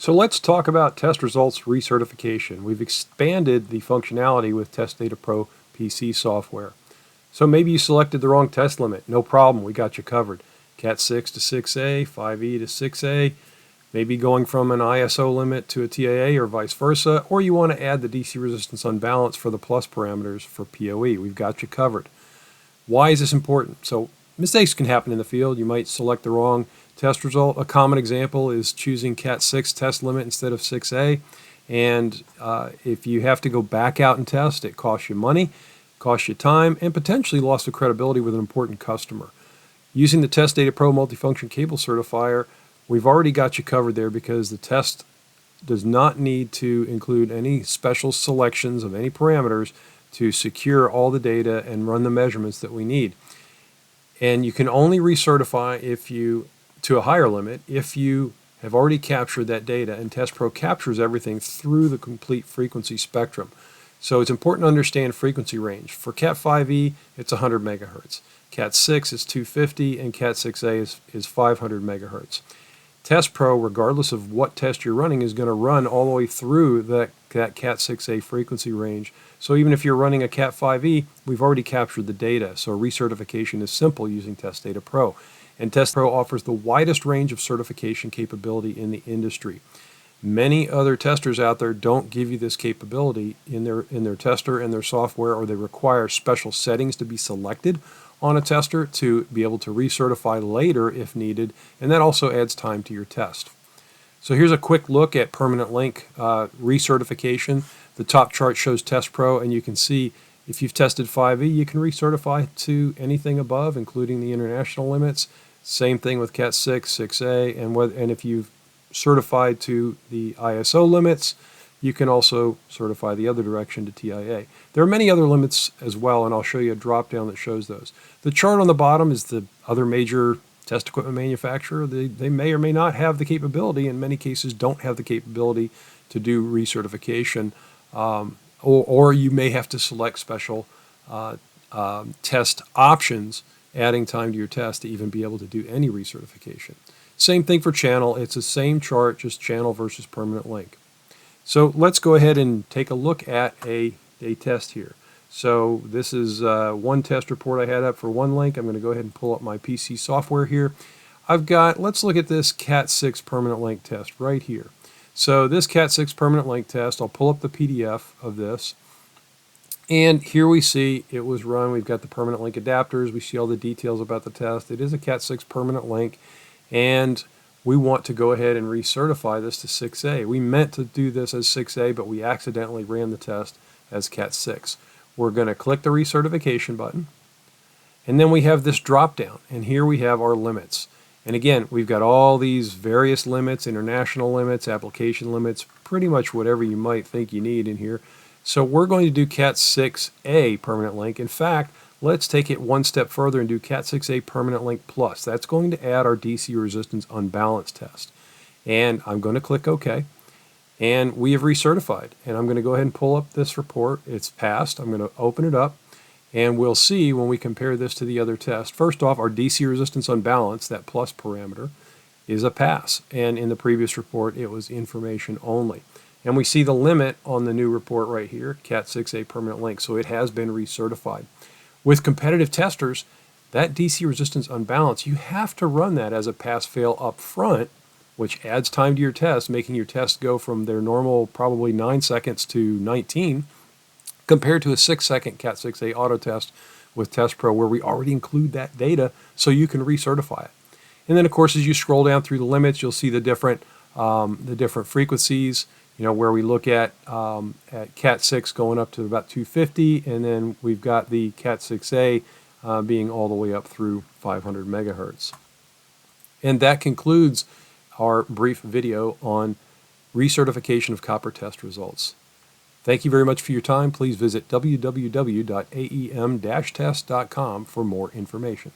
So let's talk about test results recertification. We've expanded the functionality with Test Data Pro PC software. So maybe you selected the wrong test limit. No problem, we got you covered. Cat 6 to 6A, 5E to 6A, maybe going from an ISO limit to a TAA or vice versa, or you want to add the DC resistance unbalance for the plus parameters for PoE. We've got you covered. Why is this important? So mistakes can happen in the field. You might select the wrong test result. A common example is choosing Cat 6 test limit instead of 6A. And if you have to go back out and test, it costs you money, costs you time, and potentially loss of credibility with an important customer. Using the Test Data Pro multifunction cable certifier, we've already got you covered there because the test does not need to include any special selections of any parameters to secure all the data and run the measurements that we need. And you can only recertify to a higher limit if you have already captured that data, and Test Pro captures everything through the complete frequency spectrum. So it's important to understand frequency range. For Cat 5e, it's 100 megahertz. Cat 6 is 250, and Cat 6a is 500 megahertz. Test Pro, regardless of what test you're running, is going to run all the way through that Cat 6a frequency range. So even if you're running a Cat 5e, we've already captured the data. So recertification is simple using Test Data Pro. And Test Pro offers the widest range of certification capability in the industry. Many other testers out there don't give you this capability in their tester and their software, or they require special settings to be selected on a tester to be able to recertify later if needed, and that also adds time to your test. So here's a quick look at permanent link recertification. The top chart shows Test Pro, and you can see if you've tested 5e, you can recertify to anything above, including the international limits. Same thing with Cat 6, 6a, and if you've certified to the ISO limits, you can also certify the other direction to TIA. There are many other limits as well, and I'll show you a drop down that shows those. The chart on the bottom is the other major test equipment manufacturer. They may or may not have the capability, in many cases don't have the capability to do recertification, or you may have to select special test options, adding time to your test to even be able to do any recertification. Same thing for channel. It's the same chart, just channel versus permanent link. So let's go ahead and take a look at a test here. So this is one test report I had up for one link. I'm going to go ahead and pull up my PC software here. Let's look at this Cat 6 permanent link test right here. So this Cat 6 permanent link test, I'll pull up the PDF of this. And here we see it was run. We've got the permanent link adapters. We see all the details about the test. It is a Cat 6 permanent link, and we want to go ahead and recertify this to 6A. We meant to do this as 6A, but we accidentally ran the test as Cat 6. We're going to click the recertification button, and then we have this drop down, and here we have our limits. And again, we've got all these various limits, international limits, application limits, pretty much whatever you might think you need in here. So we're going to do Cat 6A permanent link. In fact, let's take it one step further and do Cat 6A permanent link plus. That's going to add our DC resistance unbalance test. And I'm going to click OK. And we have recertified. And I'm going to go ahead and pull up this report. It's passed. I'm going to open it up. And we'll see when we compare this to the other test. First off, our DC resistance unbalance, that plus parameter, is a pass. And in the previous report, it was information only. And we see the limit on the new report right here, Cat 6A permanent link. So it has been recertified. With competitive testers, that DC resistance unbalance, you have to run that as a pass-fail up front, which adds time to your test, making your test go from their normal probably 9 seconds to 19, compared to a 6-second Cat 6A auto test with Test Pro, where we already include that data so you can recertify it. And then, of course, as you scroll down through the limits, you'll see the different frequencies, where we look at Cat 6 going up to about 250, and then we've got the Cat 6A being all the way up through 500 megahertz. And that concludes our brief video on recertification of copper test results. Thank you very much for your time. Please visit www.aem-test.com for more information.